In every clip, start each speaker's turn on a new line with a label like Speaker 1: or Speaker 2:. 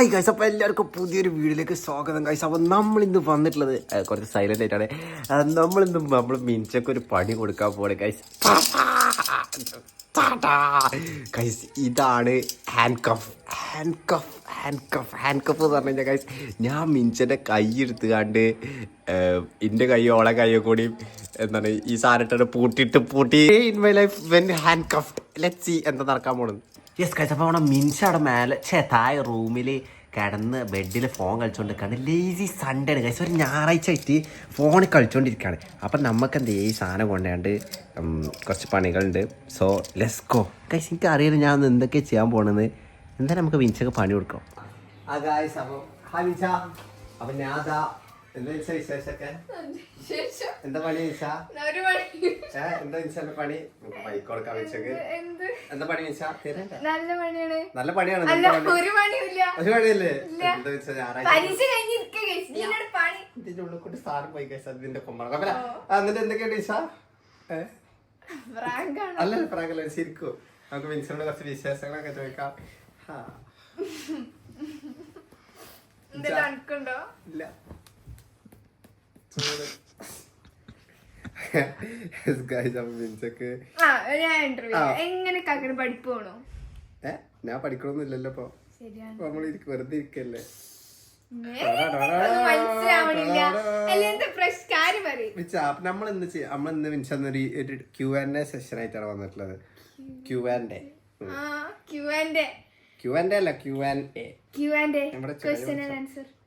Speaker 1: Hi guys, അപ്പോൾ എല്ലാവർക്കും പുതിയൊരു വീഡിയോയിലേക്ക് സ്വാഗതം ഗൈസ്. അപ്പോൾ നമ്മളിന്ന് വന്നിട്ടുള്ളത് കുറച്ച് സൈലൻ്റ് ആയിട്ടാണ്. നമ്മൾ മിഞ്ചൊക്കെ ഒരു പണി കൊടുക്കാൻ പോകണേ ഗൈസ്. ഗൈസ്, ഇതാണ് ഹാൻഡ് കഫ് എന്ന് പറഞ്ഞു കഴിഞ്ഞാൽ ഗൈസ്, ഞാൻ മിഞ്ചൻ്റെ കൈ എടുത്തുകാണ്ട് എൻ്റെ കൈയോ ഓളെ കൈയോ കൂടി എന്താണ് ഈ സാധനം പൂട്ടി in my life when handcuffed. Let's see എന്താ നടക്കാൻ പോണത്. യെസ് ഗൈസ്, അപ്പോൾ അവിടെ മിൻസയുടെ മേലെ താഴെ റൂമിൽ കിടന്ന് ബെഡിൽ ഫോൺ കളിച്ചുകൊണ്ടിരിക്കുകയാണ്. ലേസി സൺഡേ ആണ് ഗൈസ്, ഒരു ഞായറാഴ്ച ആയിട്ട് ഫോണിൽ കളിച്ചുകൊണ്ടിരിക്കുകയാണ്. അപ്പം നമുക്ക് എന്ത് ഈ സാധനം കൊണ്ടാണ്ട് കുറച്ച് പണികളുണ്ട്. So let's go guys. എനിക്ക് അറിയില്ല ഞാൻ എന്തൊക്കെയാണ് ചെയ്യാൻ പോകണമെന്ന്. എന്തായാലും നമുക്ക് വിൻസൊക്കെ പണി കൊടുക്കാം. ആ ഗൈസ്, അപ്പോൾ ഹായ് വിൻസ. അപ്പം ഞാൻ അതാ എന്താ വിൻസ വിശേഷമൊക്കെ? എന്താ പണി വിൻസ? എന്താ വിൻസന്റെ പണി? ബൈക്ക് കൊടുക്കാൻ വിൻസക്ക് എന്താ പണി വിൻസ? നല്ല പണിയാണ്. ഒരു പണിയല്ലേ? എന്താ വിൻസ ഇതിന്റെ ഉള്ളിൽ കൂടി സാധനം പോയി കഴിച്ചാൽ ഇതിന്റെ കൊമ്പാണ്. എന്നിട്ട് എന്തൊക്കെയാണ് വിൻസ? അല്ല പ്രാങ്കല്ല, ശരിക്കും നമുക്ക് വിൻസനോട് കുറച്ച് വിശേഷങ്ങളൊക്കെ ചോദിക്കാം. ഇല്ല ഞാൻ പഠിക്കണമെന്നില്ലല്ലോ. ഇപ്പൊ നമ്മൾ വെറുതെ ഇരിക്കല്ലേ. നമ്മളിന്ന് മിൻസൊരു Q&A സെഷൻ ആയിട്ടാണ് വന്നിട്ടുള്ളത്. Q&A അല്ല Q&A.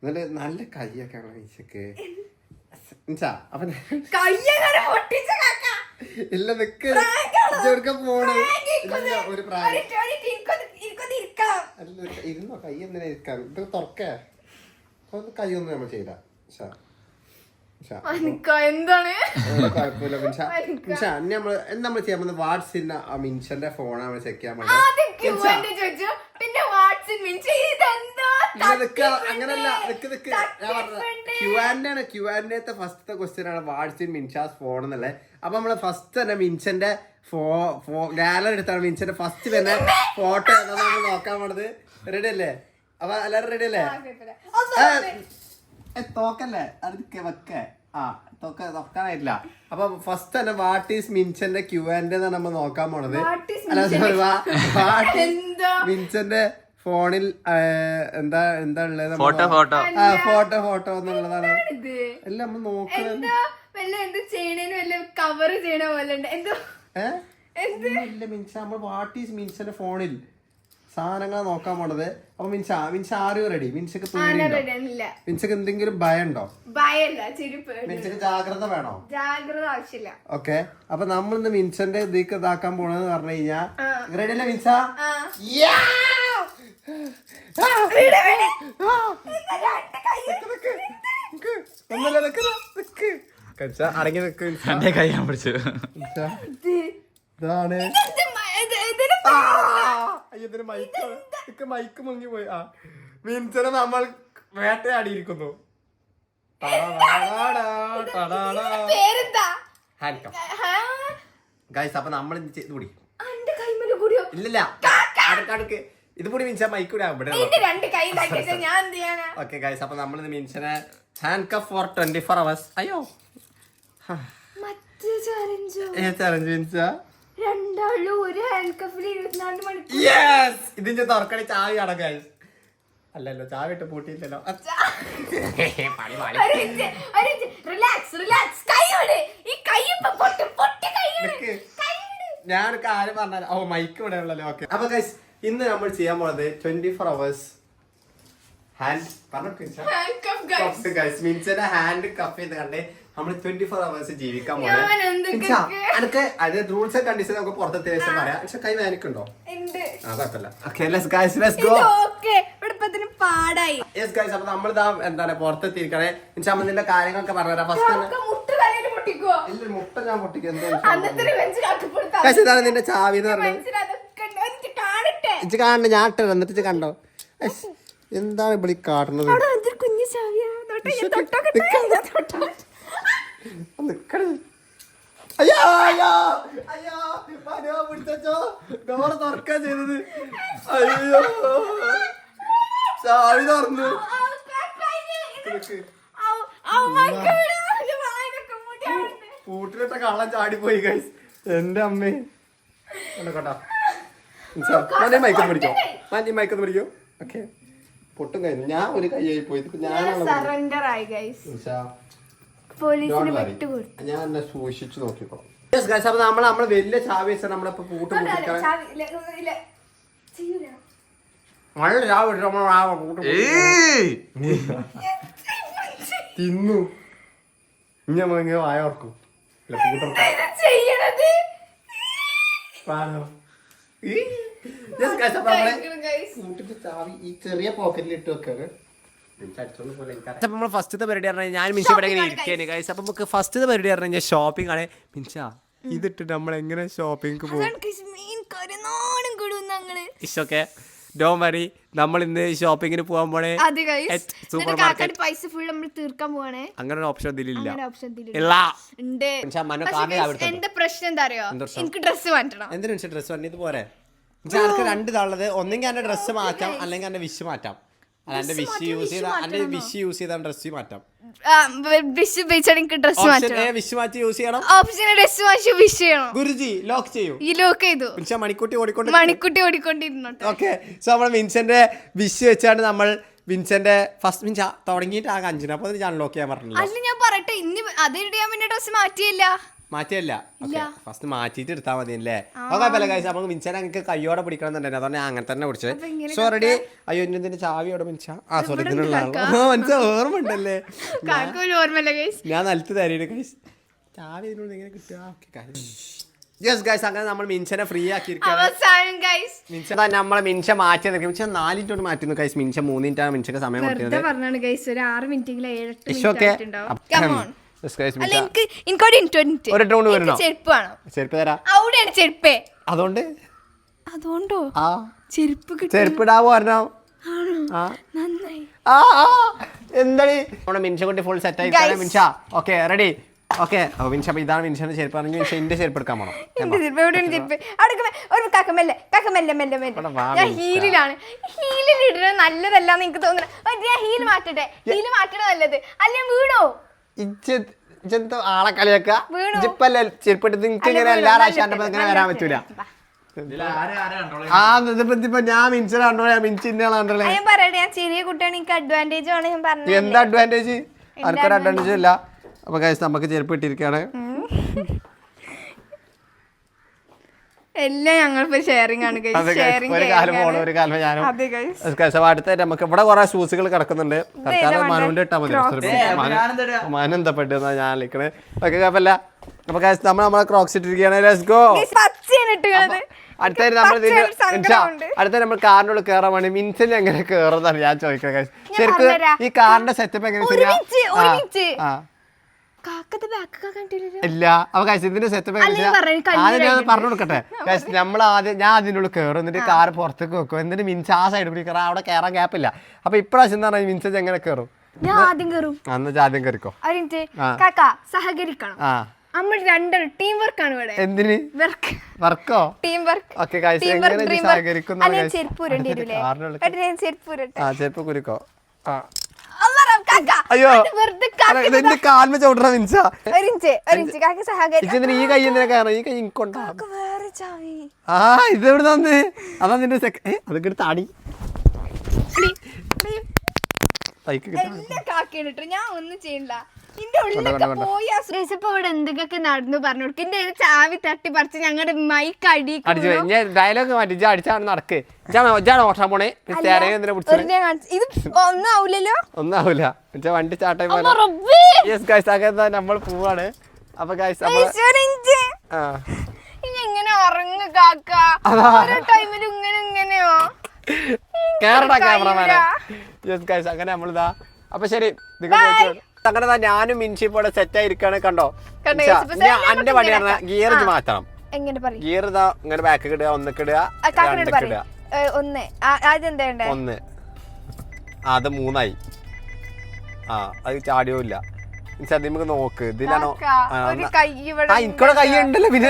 Speaker 1: എന്നിട്ട് നല്ല കൈയൊക്കെ ആണോ മിൻസക്ക്? ഇല്ല നിക്ക് പോണേ ഒരു പ്രായം ഇരുന്നോ. കൈ എന്തിനാ ഇരിക്കാൻ? ഇത് തുറക്കേ കൈ ഒന്നും നമ്മൾ ചെയ്ത കുഴപ്പമില്ല. നമ്മൾ ചെയ്യാൻ പോകുന്നത് വാട്സിന്റെ മിൻഷന്റെ ഫോണാണ് നമ്മൾ ചെക്ക് ചെയ്യാൻ പോകുന്നത്. അങ്ങനല്ല, Q&A ഫസ്റ്റത്തെ ക്വസ്റ്റ്യൻ ആണ് വാട്സ് ഇൻ മിൻഷാസ് ഫോൺ എന്നുള്ളത്. അപ്പൊ നമ്മള് ഫസ്റ്റ് തന്നെ മിൻഷന്റെ ഗാലറി എടുത്താണ് മിൻഷന്റെ ഫസ്റ്റ് തന്നെ ഫോട്ടോ നമ്മൾ നോക്കാൻ പോണത്. റെഡി അല്ലേ? അപ്പൊ എല്ലാരും റെഡി അല്ലേ? തോക്കല്ലേ അത് വെക്കേ. നോക്കാനായിട്ടില്ല. അപ്പൊ ഫസ്റ്റ് തന്നെ വാട്ട് ഈസ് മിൻഷന്റെ Q&A നമ്മൾ നോക്കാൻ പോണത്. മിൻഷന്റെ ഫോണിൽ എന്താ ഉള്ളത്? ഫോട്ടോ എന്നുള്ളതാണ്. എല്ലാം നമ്മൾ നോക്കുന്നത്. നമ്മൾ വാട്ട് ഈസ് മിൻഷന്റെ ഫോണിൽ സാധനങ്ങൾ നോക്കാൻ പോണത്. അപ്പൊ മിൻസ ആരും റെഡി? മിൻസക്ക് മിൻസക്ക് എന്തെങ്കിലും ഭയം ഉണ്ടോ? മിൻസക്ക് ജാഗ്രത വേണോ?
Speaker 2: ജാഗ്രത ആവശ്യമില്ല.
Speaker 1: ഓക്കെ, അപ്പൊ നമ്മളിന്ന് മിൻസന്റെ ഇതിക്ക് ഇതാക്കാൻ പോണെന്ന് പറഞ്ഞു കഴിഞ്ഞാ റെഡി അല്ലേ മിൻസ? അടങ്ങി നിക്ക്. എന്റെ കൈ ഞാൻ പിടിച്ചു. ഇതാണ് മൈക്ക് മുങ്ങി പോയി. മിൻസനെ നമ്മൾ വേട്ടയാടിയിരിക്കുന്നു. ഗൈസ്, അപ്പൊ നമ്മൾ കൂടി ഇല്ലല്ല അടുക്ക് ഇത് കൂടി മിൻസ മൈക്ക് കൂടി ആവും. ഓക്കെ ഗൈസ്, അപ്പൊ നമ്മളിന്ന് മിൻസനെ ഹാൻഡ് കഫ് ഫോർ 24 hours. അയ്യോ ചലഞ്ച് മിൻസ. ഇതിന്റെ തുറക്കണി ചാവിയാണ് ഗൈസ്. അല്ലല്ലോ, ചാവിട്ട് പൂട്ടിയില്ലല്ലോ. ഞാൻ കാര്യം പറഞ്ഞാൽ മൈക്ക് ഇവിടെ ഉള്ളല്ലോ. ഓക്കെ, അപ്പൊ ഗൈസ് ഇന്ന് നമ്മൾ ചെയ്യാൻ പോണത് 24 hours ഹാൻഡ് മിൻസന്റെ ഹാൻഡ് കഫ് ചെയ്ത് കണ്ടേ നമ്മൾ 24 hours ജീവിക്കാൻ പോണേ. എനിക്ക് അത് റൂൾസ് ആൻഡ് കണ്ടീഷൻ നമുക്ക് പുറത്തെ ദിവസം പറയാം. പക്ഷെ കൈ വേനക്കുണ്ടോ? അപ്പൊ നമ്മളിതാ എന്താണ് പുറത്തെത്തിയിരിക്കണേ. നിന്റെ കാര്യങ്ങളൊക്കെ പറഞ്ഞുതരാം. ഫസ്റ്റ് ഇല്ല, മുട്ട ഞാൻ പൊട്ടിക്കും. ഇതാണ് നിന്റെ ചാവി എന്ന് പറഞ്ഞത്. ഇച്ച് കാണണ്ട, ഞാൻ ഇട്ടത് എന്നിട്ട് കണ്ടോ? എന്താണ് ഇവിടെ കാട്ടുന്നത്? അയ്യോ അയ്യോ അയ്യോ പിടിച്ചോ, ഡോറ് തുറക്കാൻ ചെയ്തത്. അയ്യോ ചാവി തുറന്നു. പൂട്ടിലിട്ട കള്ളം ചാടിപ്പോയി ഗൈസ്. എന്റെ അമ്മേ കേട്ടോ. മൈക്കൊന്ന് പിടിക്കോ, മൈക്കൊന്ന് പിടിക്കോ. ഓക്കെ, പൊട്ടും കഴിഞ്ഞു. ഞാൻ ഒരു കൈയായി പോയി. ഞാൻ എന്നെ സൂക്ഷിച്ചു നോക്കിക്കോളാം. അപ്പൊ നമ്മളെ വലിയ ചാവി വെച്ചാൽ നമ്മളിപ്പോ പൂട്ട് പൂട്ടിക്കാൻ തിന്നു. ഇങ്ങനെ വായ ഓർക്കും. ചാവി ഈ ചെറിയ പോക്കറ്റിൽ ഇട്ട് വെക്കാണ്. ഫസ്റ്റത്തെ പരിപാടി പറഞ്ഞാൽ ഞാൻ മിൻഷ ഇവിടെ ഇങ്ങനെ ഇരിക്കേനെ ഗൈസ്. അപ്പൊ നമുക്ക് ഫസ്റ്റത്തെ പരിപാടി പറഞ്ഞു കഴിഞ്ഞാൽ ഷോപ്പിംഗ് ആണ്. മിൻഷ ഇതിട്ട് നമ്മൾ എങ്ങനെ ഷോപ്പിംഗ് പോകും? ഇഷ്ടൊക്കെ ഡോൺ വറി, നമ്മൾ ഇന്ന് ഷോപ്പിങ്ങിന് പോകാൻ പോണേ സൂപ്പർ മാർക്കറ്റ്. പൈസ ഫുൾ നമ്മൾ തീർക്കാൻ പോവാണേ. അങ്ങനെ ഒരു ഓപ്ഷൻ ഇതിലില്ല.
Speaker 2: എന്റെ പ്രശ്നം എന്താ അറിയോ? എനിക്ക് ഡ്രസ് മാറ്റണം.
Speaker 1: എന്തിനാ ഡ്രസ് മാറ്റി? ഇത് പോരെ എനിക്ക് രണ്ട് ഇതാണുള്ളത്. ഒന്നെങ്കിൽ എന്റെ ഡ്രസ് മാറ്റാം, അല്ലെങ്കിൽ എന്റെ വിഷ് മാറ്റാം. അല്ല, എന്റെ വിഷ് യൂസ് ചെയ്ത ഡ്രസ് മാറ്റാം. വിഷ് മാറ്റി യൂസ് ചെയ്യണം. ഗുരുജി ലോക്ക് ചെയ്യൂ. മണിക്കുട്ടി ഓടിക്കൊണ്ടിരുന്നു. ഓക്കെ, സോ നമ്മൾ വിൻസെന്റ് വിഷ് വെച്ചാണ് നമ്മൾ വിൻസെന്റ് ഫസ്റ്റ് മിൻച തുടങ്ങിയിട്ട് ആ കഞ്ചിന്. അപ്പൊ ഞാൻ ലോക്ക് ചെയ്യാൻ പറഞ്ഞില്ല.
Speaker 2: ഞാൻ പറയട്ടെ, ഇനി അതേ ഡ്രസ് മാറ്റിയില്ല.
Speaker 1: മാറ്റിയല്ല, ഫസ്റ്റ് മാറ്റിട്ട് എടുത്താൽ മതി അല്ലേ? കുഴപ്പമില്ല ഗൈസ്. നമുക്ക് മിൻചാൻ എനിക്ക് കയ്യോടെ പിടിക്കണം എന്നുണ്ടായിരുന്നു. അതുകൊണ്ട് ഞാൻ അങ്ങനെ തന്നെ പിടിച്ചത്. So ready. അയ്യോ, ഇതിന്റെ ചാവിയോടെ മിൻച. ആ സോറി, ഇതിനുള്ള മനസ്സിൽ ഓർമ്മ ഉണ്ടല്ലേ? ഞാൻ നിലത്ത് തരീട് ഗൈസ്. ചാവി ഇതിനോട് എങ്ങനെ കിട്ടുക? അങ്ങനെ നമ്മൾ മിൻഷനെ ഫ്രീ ആക്കിയിരിക്കുകയാണ്. നമ്മളെ മിൻഷ മാറ്റി മിൻഷ 4 മിനിറ്റോട് മാറ്റുന്നു ഗൈസ്. മിൻഷ 3 മിനിറ്റാണ് മിൻഷക്ക് സമയം കൊടുക്കുന്നത്. അതുകൊണ്ട് ചെരുപ്പിടാവോ പറഞ്ഞോ? എന്താണ് നമ്മുടെ മിൻഷക്കുട്ടി ഫുൾ സെറ്റ് ആയി Minsha? Okay, ready. Okay, Minsha ഇതാണ് മിൻഷന്റെ ചെരുപ്പ്. ആണെങ്കിൽ മിൻഷ എന്റെ ചെരുപ്പ് എടുക്കാൻ പോണം.
Speaker 2: നല്ലതല്ലാന്ന് എനിക്ക് തോന്നുന്നു. ഞാൻ ഹീൽ മാറ്റട്ടെ. ഹീൽ മാറ്റണ നല്ലത്. അല്ല വീണോ?
Speaker 1: ആളെ കളിയാക്ക ചെരുപ്പിട്ട് നിങ്ങൾക്ക് ഇങ്ങനെ എല്ലാ പ്രാവശ്യം ഇങ്ങനെ വരാൻ പറ്റൂല. ഞാൻ മിൻസിനെ കണ്ടോളെ, മിൻസിന്റെ കണ്ടോളെ.
Speaker 2: ചെറിയ കുട്ടിയാണ്, എനിക്ക് അഡ്വാൻറ്റേജ് ആണ്. ഞാൻ പറഞ്ഞു
Speaker 1: എന്താ അഡ്വാൻറ്റേജ്? ആർക്കൊരു അഡ്വാൻറ്റേജ് ഇല്ല. അപ്പൊ ഗൈസ് നമുക്ക് ചെരുപ്പ് ഇട്ടിരിക്കുകയാണ്.
Speaker 2: എല്ലാം ഞങ്ങൾക്ക് ഷെയറിംഗ് ആണ്.
Speaker 1: ഒരു കാലം പോണു, ഒരു കാലം ഞാനും. അടുത്തായിട്ട് നമുക്ക് ഇവിടെ കുറെ ഷൂസുകൾ കിടക്കുന്നുണ്ട്. തൽക്കാലം മനുവിന്റെ ഇട്ടാൽ മതി. മനു എന്താ പെട്ടെന്നാ ഞാൻ വിളിക്കണേ. ഓക്കെ, കുഴപ്പമില്ല. അപ്പൊ നമ്മളെ ക്രോക്സ് ഇട്ടിരിക്കുകയാണ്. Let's go. അടുത്തായിട്ട് നമ്മൾ കാറിനുള്ളിൽ കയറാൻ വേണ്ടി മിൻസിന് എങ്ങനെ കയറുന്നതാണ് ഞാൻ ചോദിക്കുന്നത്. ശരിക്കും ഈ കാറിന്റെ സെറ്റപ്പ് എങ്ങനെ ഇല്ല? അപ്പൊ ഇതിന്റെ സെറ്റപ്പ് ആദ്യം ഞാൻ പറഞ്ഞു കൊടുക്കട്ടെ. ഞാൻ അതിനുള്ളിൽ കയറും, എന്നിട്ട് കാർ പുറത്തേക്ക് വെക്കും, എന്നിട്ട് മിൻസ് ആ സൈഡിൽ കൂടി കയറാം. അവിടെ കയറാൻ ഗ്യാപ്പില്ല. അപ്പൊ ഇപ്രാവശ്യം എന്താ പറഞ്ഞാൽ മിൻസ് എങ്ങനെ കയറും? ആദ്യം കയറിക്കോ.
Speaker 2: സഹകരിക്കണം. നമ്മൾ രണ്ടൊരു ടീം വർക്ക് ആണ് ഇവിടെ.
Speaker 1: എന്തിന് വർക്കോ?
Speaker 2: Team work.
Speaker 1: ഓക്കെ ഗൈസ്, എങ്ങനെ സഹകരിക്കുന്നു? ചെരുപ്പ് കുരുക്കോ. അയ്യോ, എന്റെ കാൽമ ചവിട്ടണ മിൻസ. ഈ കൈ എന്തിനാ കയറണം? ഈ കൈ ഇൻകൊണ്ടാ. ആ, ഇത് എവിടെ തന്നെ? അതാ നിന്റെ അതൊക്കെ താടി.
Speaker 2: ഞാൻ ഒന്നും ചെയ്യണ്ട. ഇവിടെ എന്തൊക്കെ നടന്നു പറഞ്ഞു കൊടുക്കും. എന്റെ ചാവി തട്ടി പറിച്ച് ഞങ്ങളുടെ മൈക്ക് അടി
Speaker 1: ഡയലോഗ് മാറ്റി അടിച്ചാണ് നടക്ക്. ഓട്ടാൻ പോണേ. ഇത് ഒന്നാവൂലല്ലോ. ഒന്നാവൂല. വണ്ടി സ്റ്റാർട്ടായി നമ്മൾ പോവാണ്. അപ്പൊ
Speaker 2: ഇങ്ങനെ ഉറങ്ങു കാക്ക. ടൈമിൽ ഇങ്ങനെ ഇങ്ങനെയോ
Speaker 1: കേറടാ ക്യാമറമാനെ. അങ്ങനെ നമ്മളിതാ. അപ്പൊ ശരി, അങ്ങനെ ഞാനും മിൻഷി പോലെ സെറ്റ് ആയിരിക്കാണ്. കണ്ടോ, എന്റെ പണി പറഞ്ഞ ഗിയർ മാറ്റണം. ഗിയർ ഇതാ ഇങ്ങനെ ബാക്ക് ഇടുക, ഒന്നൊക്കെ ഇടുക, ഒന്ന്. അത് 3ആയി. ആ, അത് ചാടിയോ ഇല്ല. നമുക്ക് നോക്ക്. ഇതിലാണോ? എനിക്കൂടെ കൈ ഉണ്ടല്ലോ. പിന്നെ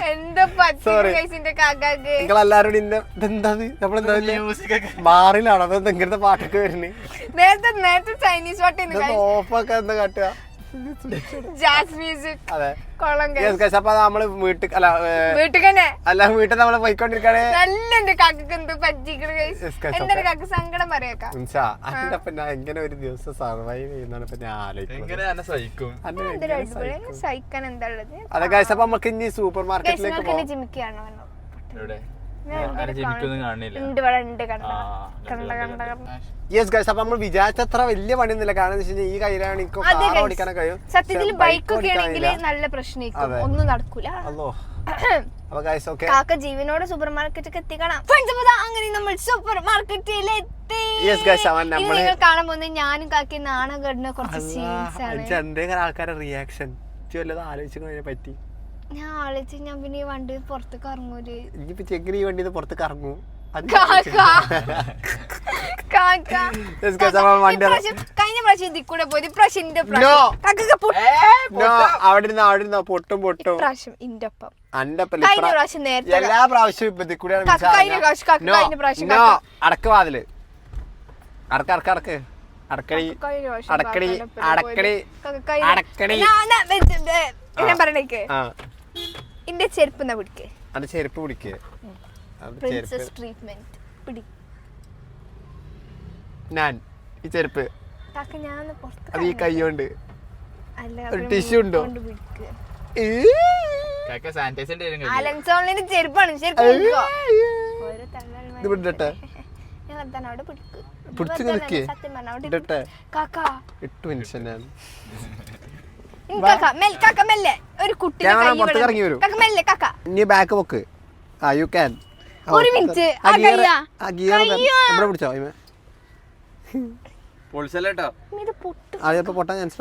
Speaker 2: എന്താ പച്ചിന്റെ കാക്കാക്ക്
Speaker 1: നിങ്ങളെല്ലാരും ഇതെന്താ നമ്മളെന്താ ബാറിലാണോ അതെന്താ ഇങ്ങനത്തെ പാട്ടൊക്കെ വരുന്നത്
Speaker 2: നേരത്തെ ചൈനീസ് പാട്ട്
Speaker 1: ഓഫൊക്കെ എന്താ കാട്ടുക
Speaker 2: ജാസ് മ്യൂസിക്
Speaker 1: അതെ
Speaker 2: കൊള്ളം
Speaker 1: അപ്പൊ നമ്മള് വീട്ടിൽ അല്ല വീട്ടിൽ നമ്മള് പോയിക്കൊണ്ടിരിക്കാണ്
Speaker 2: നല്ല കാക്കക്ക് എന്ത് പറ്റിക്കണ എന്തൊരു കാക്ക സങ്കടം പറയേക്കാം
Speaker 1: ഞാൻ എങ്ങനെ ഒരു ദിവസം സർവൈവ് ചെയ്യുന്നതാണ് ഇപ്പൊ ഞാൻ ആലോചിക്കുന്നത്
Speaker 2: സഹിക്കാൻ എന്താ ഉള്ളത്
Speaker 1: അതെ ഗൈസ് അപ്പൊ നമുക്ക് ഇനി സൂപ്പർ മാർക്കറ്റിലേക്ക് പോകാം
Speaker 2: ജിമിക്കാണോ
Speaker 1: യെസ് ഗൈസ് അപ്പൊ നമ്മൾ വിചാരിച്ചത്ര വലിയ പണിയൊന്നുമില്ല കാരണം ഈ കയ്യിലാണ് ഓടിക്കാൻ കഴിയും
Speaker 2: സത്യത്തിൽ ബൈക്ക് ഒക്കെ ആണെങ്കിൽ നല്ല പ്രശ്നം ഒന്നും നടക്കൂല കാക്ക ജീവനോടെ സൂപ്പർ മാർക്കറ്റ് എത്തിക്കണം അങ്ങനെ നമ്മൾ സൂപ്പർ മാർക്കറ്റിൽ എത്തി നിങ്ങൾ കാണാൻ പോകുന്നത് ഞാനും കാക്കി നാണം കെടുന്ന കുറച്ച് സീൻസ് ആണ്
Speaker 1: ആൾക്കാരുടെ റിയാക്ഷൻ ആലോചിച്ചതിനെ പറ്റി
Speaker 2: ഞാൻ ആലോചിച്ച് ഞാൻ പിന്നെ ഈ വണ്ടി പുറത്തേക്ക് ഇറങ്ങൂല്
Speaker 1: ഇനിയിപ്പോ ചെക്കിന് ഈ വണ്ടി പുറത്തേക്ക് ഇറങ്ങൂ
Speaker 2: കഴിഞ്ഞ പ്രാവശ്യം ഇതിൽ കൂടെ പോയത് ഇപ്രാവശ്യം
Speaker 1: പൊട്ടും പൊട്ടും
Speaker 2: ഇന്റെ ഒപ്പം
Speaker 1: കഴിഞ്ഞ
Speaker 2: പ്രാവശ്യം നേരത്തെ
Speaker 1: എല്ലാ പ്രാവശ്യവും ഇപ്പൊ ഇതിൽ കൂടെ അടക്ക് വാതില് അടക്ക് അടക്കടി അടക്കടി അടക്കടി അടക്കടി
Speaker 2: ഞാൻ പറഞ്ഞേക്ക് എന്റെ ചെരുപ്പ് എന്നാ പിടിക്ക്
Speaker 1: അത് ചെരുപ്പ് പിടിക്ക്
Speaker 2: പ്രിൻസസ് ട്രീറ്റ്മെന്റ് പിടി
Speaker 1: ഞാൻ ഈ ചെരുപ്പ്
Speaker 2: ഞാൻ
Speaker 1: അത് ഈ കൈ കൊണ്ട് ഒരു ടിഷ്യൂ ഉണ്ടോ
Speaker 2: അലൻസോണിന്റെ ചെരുപ്പാണ്
Speaker 1: ഇത് പിടിട്ടെ പിടിച്ചു നിൽക്കേ ഇട്ടു മനുഷ്യനാണ് ഇനി ബാക്ക് പൊക്ക് യു ക്യാൻ
Speaker 2: ഒരു മിനിറ്റ്
Speaker 1: പിടിച്ചോ അതിപ്പോ പൊട്ടാൻ ചാൻസ്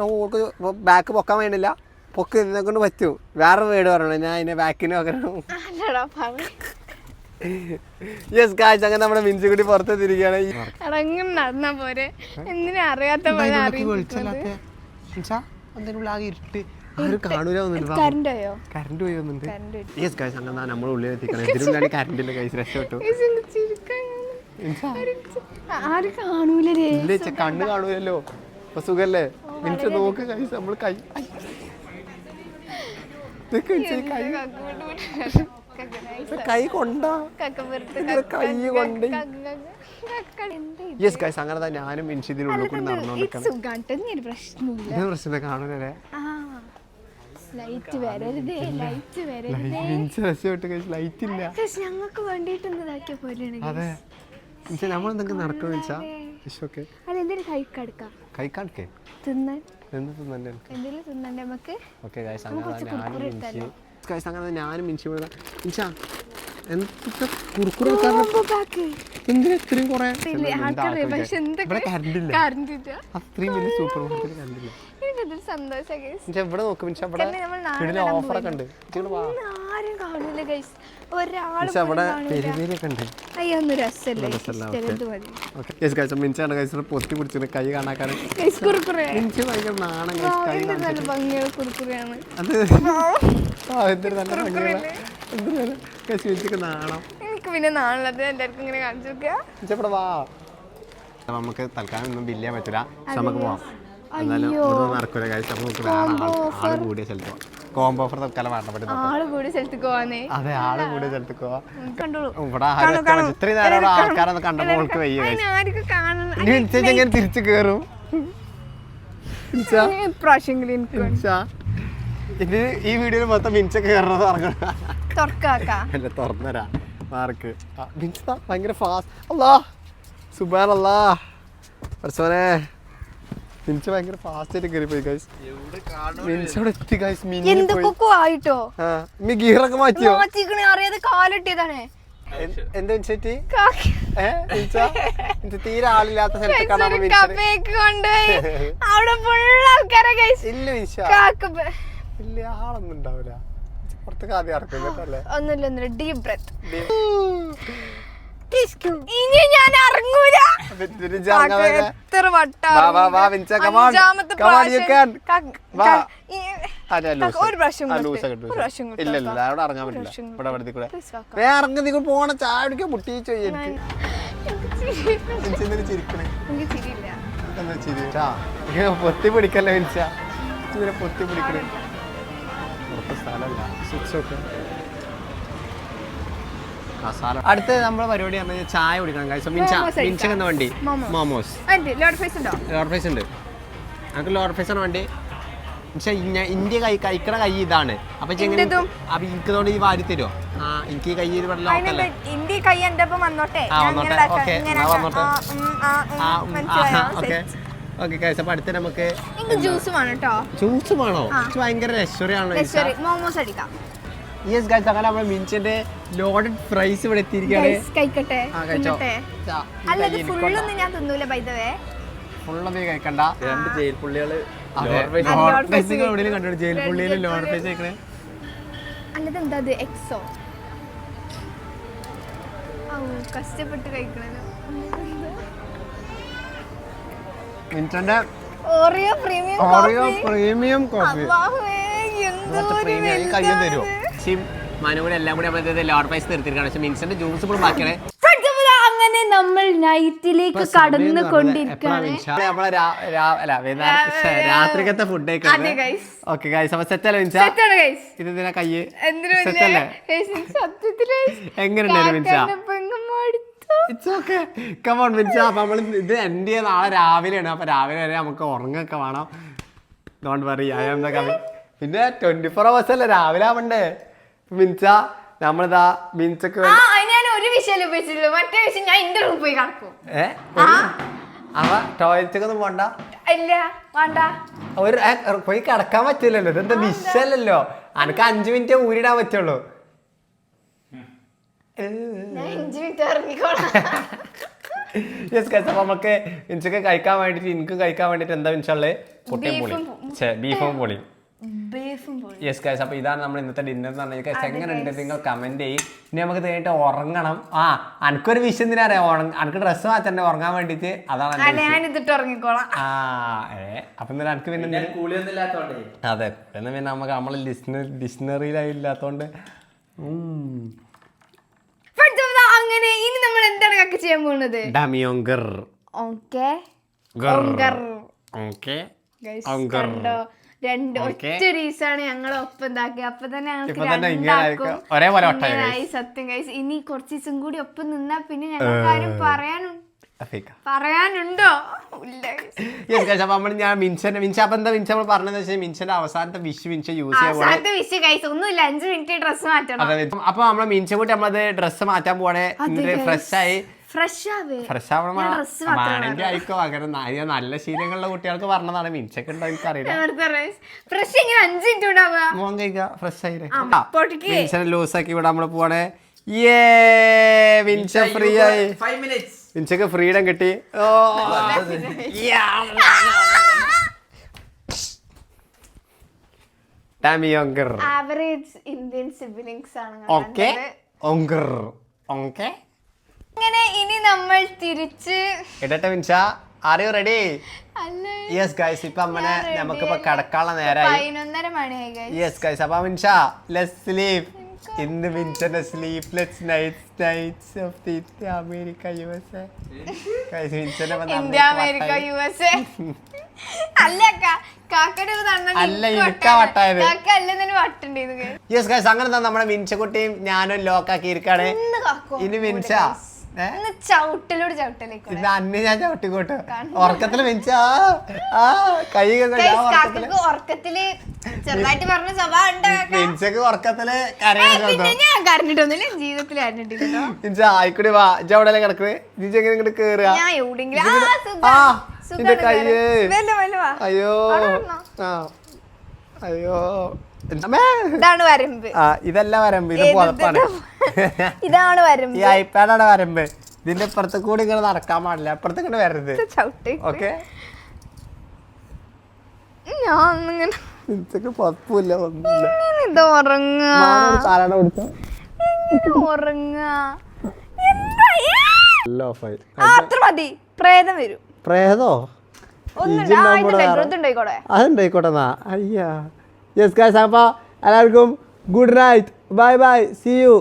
Speaker 1: ബാക്ക് പൊക്കാൻ വേണ്ടില്ല പൊക്ക് എന്നെ കൊണ്ട് പറ്റൂ വേറെ വേർഡ് പറയണോ ഞാൻ അതിനെ ബാക്കിന് പകരണം യെസ് ഗായ്സ് അങ്ങനെ നമ്മുടെ മിൻസി കൂടി പുറത്ത് തിരികെയാണ്
Speaker 2: നടന്നാ പോരെ എന്തിനാ അറിയാത്ത
Speaker 1: കറണ്ട് പോയി വന്നിട്ടുണ്ട് യെസ് ഗായ്സ് അങ്ങനെ നമ്മുടെ ഉള്ളിൽ എത്തിക്കണം ഇതിനുള്ളിലാണ് കറണ്ടിന്റെ കൈസ് രക്ഷപ്പെട്ടു കണ്ണ് കാണൂലല്ലോ അപ്പൊ സുഖല്ലേ മിനിറ്റ് നോക്ക് കൈസ് നമ്മള് കൈ കൈ കൊണ്ടാ കൈ കൊണ്ട് യെസ് ഗൈസ് അങ്ങനെ തന്നെ ഞാനും മിൻഷി ഇതിനുള്ളിൽ കൂടി നടന്നോണ്ടിരിക്കണം പ്രശ്നം കാണൂലേ ലൈറ്റ് ഇല്ല അതെ നമ്മളെന്തെങ്കിലും നടക്കണെന്ന് വെച്ചാ കൈക്കാടക്കേ അങ്ങനെ ഞാനും മിൻഷി മിൻഷ കുറുക്കുറ എന്തിനാ ഇത്രയും കുറെ കറണ്ടില്ല അത്രയും വലിയ സൂപ്പർ മാർക്കറ്റ് കറണ്ടില്ല ഇവിടെ നോക്ക് മിൻഷ ഇവിടെ ഓഫറൊക്കെ ഉണ്ട് പൊത്തി പിടിച്ചിട്ട് കൈ കാണാൻ എനിക്ക് ഭയങ്കര നാണം നാണം
Speaker 2: എനിക്ക് പിന്നെ നാളെ എല്ലാവർക്കും ഇങ്ങനെ കാണിച്ചു
Speaker 1: നമുക്ക് തൽക്കാലം ഒന്നും ബില്ല് ചെയ്യാൻ പറ്റില്ല നമുക്ക് പോവാം എന്നാലും നടക്കൂല കഴിച്ച് നമുക്ക് ആള് കൂടിയ സ്ഥലത്ത് പോവാം കോംബോ ഓഫർ തൽക്കാലം വേണ്ട
Speaker 2: ആള് കൂടിയ സ്ഥലത്ത് പോവാന്നേ
Speaker 1: അതെ ആള് കൂടിയ സ്ഥലത്ത് പോവാം ഇവിടെ ഇത്രയും നേരം ആൾക്കാരൊന്നും കണ്ടപ്പോൾ നമുക്ക് വയ്യ എങ്ങനെ തിരിച്ചു കേറും ഈ വീഡിയോയിൽ മൊത്തം മിനിച്ചൊക്കെ കയറണത് അല്ല തുറന്നരാ മാർക്ക് മിനിച്ച ഭയങ്കര ഫാസ്റ്റ് അല്ലാ സുബ്ഹാനല്ലാ പടച്ചോനെ മിനിച്ച ഭയങ്കര ഫാസ്റ്റ് ആയിട്ട് കയറിപ്പോയി ഗൈസ് മിനിച്ചോടെ എത്തി ഗൈസ് മീ ഗിയറൊക്കെ മാറ്റിയോ
Speaker 2: അറിയാതെ കാലിട്ടിയതാണ്
Speaker 1: എന്താ മിനിച്ചി തീരെ ആളില്ലാത്ത സ്ഥലത്ത് ഇല്ല മിനിച്ച ഇല്ല ആളൊന്നും ഉണ്ടാവില്ല പുറത്തേക്ക് ആദ്യം ഇറക്കില്ലേ
Speaker 2: ഒന്നുമില്ല ഡീപ് ബ്രെത്ത് ഇനി ഞാൻ ഇറങ്ങൂല എത്ര വട്ടം ഒരു പ്രാവശ്യം
Speaker 1: ഇല്ല ഇല്ല അവിടെ ഇറങ്ങാൻ പറ്റില്ല ഇവിടെ വെറുതെ കൂടെ ഇറങ്ങി നിങ്ങൾ പോണ ചായ കുടിക്കാൻ മുട്ടിച്ചു ചിരിക്കണേ പൊത്തി പിടിക്കല്ലേ മിനിച്ച ഇതിനെ പൊത്തി പിടിക്കണേ സ്ഥലമല്ല അടുത്ത നമ്മളെ പരിപാടി പറഞ്ഞാൽ ചായ കുടിക്കണം കഴിച്ചു മിൻചെന്ന വണ്ടി മോമോസ് ലോഡ് ഫേസ് ഉണ്ട് ഞങ്ങൾക്ക് ലോഡ് ഫേസ് ആണ് വണ്ടി പക്ഷെ ഇന്ത്യ കഴിക്കണ കൈ ഇതാണ് അപ്പൊ എനിക്കതോണ്ട് ഈ വാരി തരുമോ എനിക്ക് കൈ ഓക്കെ കഴിച്ച അപ്പൊ അടുത്ത നമുക്ക് ജ്യൂസ് വേണോ ഭയങ്കര
Speaker 2: മോമോസ് അടിക്കാം
Speaker 1: യെസ് ഗൈസ് അങ്ങനെ നമ്മൾ മിൻചന്റെ ലോഡഡ് ഫ്രൈസ് ഇവിടെ എത്തിയിരിക്കുകയാണ് ഫുള്ളൊന്നും കഴിക്കണ്ട രണ്ട് ജയിൽ പുള്ളികള് ജയിൽ പുള്ളിയില് ലോഡ് ഫേസ് കഴിക്കണേ
Speaker 2: കഷ്ടപ്പെട്ട് കഴിക്കണല്ലോ
Speaker 1: മിൻചന്റെ
Speaker 2: ഓറിയോ
Speaker 1: പ്രീമിയം കോഫി കഴിയാൻ തരുമോ മനുകൂടെ എല്ലാം കൂടി നമ്മൾ ലോഡ് പ്രൈസ് നിർത്തിയിരിക്കുകയാണ് പക്ഷെ മിൻസിന്റെ ജ്യൂസ് ഇപ്പോഴും ബാക്കിയാണ്
Speaker 2: അങ്ങനെ നമ്മൾ നൈറ്റിലേക്ക് കടന്നു കൊണ്ടിരിക്കുകയാണ്
Speaker 1: രാത്രിക്കത്തെ ഫുഡ് ഓക്കെ ഗൈസ് അപ്പൊ സെറ്റല്ലേ മിൻസ ഇത് ഇതിനെ കയ്യ് എങ്ങനെയുണ്ടായിരുന്നു മിൻസ ഇറ്റ്സ് ഓക്കെ കമോൺ മിൻസ അപ്പൊ നമ്മൾ ഇത് എൻഡ് ചെയ്യാൻ നാളെ രാവിലെയാണ് അപ്പൊ രാവിലെ വരെ നമുക്ക് ഉറങ്ങൊക്കെ വേണം don't worry I am the coming പിന്നെ 24 hours അല്ലേ രാവിലെ ആവണ്ടേ മിൻസ നമ്മളിതാ മിൻസക്ക്
Speaker 2: ഒരു വിഷയം ഉപയോഗിച്ചിട്ടുള്ളൂ മറ്റേ വിഷയം ഞാൻ എന്റെ റൂമിൽ പോയി കിടക്കും
Speaker 1: അവ ടോയ്ലറ്റ് ഒന്നും പോണ്ട
Speaker 2: ഇല്ല വേണ്ട
Speaker 1: ഒരു പോയി കിടക്കാൻ പറ്റില്ലല്ലോ ഇതെന്താ വിഷയല്ലല്ലോ അനക്ക് 5 minute ഊരിടാൻ പറ്റുള്ളൂ അപ്പൊ നമുക്ക് മിൻസക്ക് കഴിക്കാൻ വേണ്ടിട്ട് എനിക്കും കഴിക്കാൻ വേണ്ടിട്ട് എന്താ മിൻസുള്ളത് പൊട്ടിയും പൊളി ബീഫും പൊളിയും യെസ് ഗൈസ് അപ്പൊ ഇതാണ് നമ്മൾ ഇന്നത്തെ ഡിന്നർ എന്ന് പറഞ്ഞാൽ ഗൈസ് എങ്ങനെയുണ്ട് നിങ്ങൾ കമന്റ് ചെയ്യും ഇനി നമുക്ക് നേരിട്ട് ഉറങ്ങണം അനക്കൊരു വിഷയം എന്തിനാ അറിയാം അനക്ക് ഡ്രസ്സ് മാറ്റണ്ടേ ഉറങ്ങാൻ വേണ്ടിട്ട് അതാണ് അപ്പൊ എനിക്ക് പിന്നെ അതെ പിന്നെ നമുക്ക് നമ്മള് ഡിക്ഷണറിയിലായി ഇല്ലാത്തോണ്ട്
Speaker 2: അങ്ങനെ ഇനി നമ്മൾ എന്താണ് ചെയ്യാൻ പോകുന്നത്
Speaker 1: ഡമിയോങ്കർ
Speaker 2: ഒറ്റ റീസാണ് ഞങ്ങൾ ഒപ്പം ഉണ്ടാക്കി അപ്പൊ തന്നെ സത്യം കഴിച്ച് ഇനി കുറച്ച് ദിവസം കൂടി ഒപ്പം നിന്നാ പിന്നെ ഞങ്ങൾക്ക് ആരും പറയാനുണ്ടോ
Speaker 1: ഞാൻ മിൻസ പറഞ്ഞതെന്ന് വെച്ചാൽ മിൻസന്റെ അവസാനത്തെ വിഷ് മിൻസ യൂസ് ചെയ്യാൻ
Speaker 2: ഒന്നുമില്ല 5 minute ഡ്രസ് മാറ്റണം
Speaker 1: അപ്പൊ നമ്മളെ മിൻസ കൂട്ടി നമ്മളത് ഡ്രസ്സ് മാറ്റാൻ പോണേ ഫ്രഷ് ആവണമെങ്കിൽ ആയിക്കോ അങ്ങനെ നല്ല ശീലങ്ങളുള്ള കുട്ടികൾക്ക് പറഞ്ഞതാണ് മിൻസൊക്കെ ഉണ്ടോ എനിക്കറിയില്ല ഫ്രഷ് ആയി മിൻസനെ ലൂസ് ആക്കി ഇവിടെ നമ്മള് പോണേ മിൻസ ഫ്രീ ആയി മിൻസക്ക് ഫ്രീഡം കിട്ടി
Speaker 2: ആവറേജ് ഇന്ത്യൻ സിബ്ലിംഗ്സ് ആണ്
Speaker 1: ഓക്കെ
Speaker 2: അങ്ങനെ ഇനി നമ്മൾ തിരിച്ച്
Speaker 1: ഇടട്ടെ Minsa are you ready yes guys ഇപ്പൊ അമ്മനെ നമുക്കിപ്പോ കിടക്കാനുള്ള നേരമായി
Speaker 2: 11:30 മണിയായി
Speaker 1: യെസ് ഗൈസ് അപ്പൊ മിൻസ ലെറ്റ്സ് സ്ലീപ് ഇന്ന് മിൻസന്റെ sleepless nights of the America USA guys മിൻസനെ
Speaker 2: ഇന്ത്യ അമേരിക്ക USA അല്ല
Speaker 1: യെസ് ഗൈസ് അങ്ങനെ നമ്മുടെ മിൻസക്കുട്ടിയും ഞാനും ലോക്കാക്കി ഇരിക്കാണ് ഇനി മിൻസ അന്ന് ഞാൻ ചവിട്ടിക്കോട്ടെ ഉറക്കത്തില് മിൻസ
Speaker 2: ഉറക്കത്തില് ചെറുതായിട്ട് പറഞ്ഞ സ്വഭാവം
Speaker 1: മിൻസക്ക് ഉറക്കത്തില്
Speaker 2: ഞാൻ കരഞ്ഞിട്ടൊന്നുമില്ല ജീവിതത്തിൽ കരഞ്ഞിട്ടില്ല
Speaker 1: മിൻസ ആയിക്കൂടി വാ ഇജ്ജ് അവിടെ കിടക്കണേ ഇജ്ജ് എങ്ങനെ ഇങ്ങോട്ട് കേറുക
Speaker 2: ഞാൻ എവിടെയെങ്കിലും
Speaker 1: അയ്യോ അയ്യോ
Speaker 2: ഇതാണ് വരമ്പ്
Speaker 1: ഇതല്ല വരമ്പ് ഇത് പുറത്താണ്
Speaker 2: ഇതാണ് വരമ്പ്
Speaker 1: ഈ ഐപാഡാണ് വരമ്പ് ഇതിന്റെ ഇപ്പുറത്ത് കൂടി ഇങ്ങനെ നടക്കാൻ പാടില്ല അപ്പുറത്ത് ഇങ്ങനെ വരരുത് ഓക്കെ പപ്പൂല്ല
Speaker 2: പ്രേതം വരും
Speaker 1: പ്രേതോ
Speaker 2: അതുണ്ടായിക്കോട്ടെ
Speaker 1: അതുണ്ടായിക്കോട്ടെ അയ്യാ യെസ് ഗൈസ് അപ്പോൾ എല്ലാവർക്കും good night bye bye see U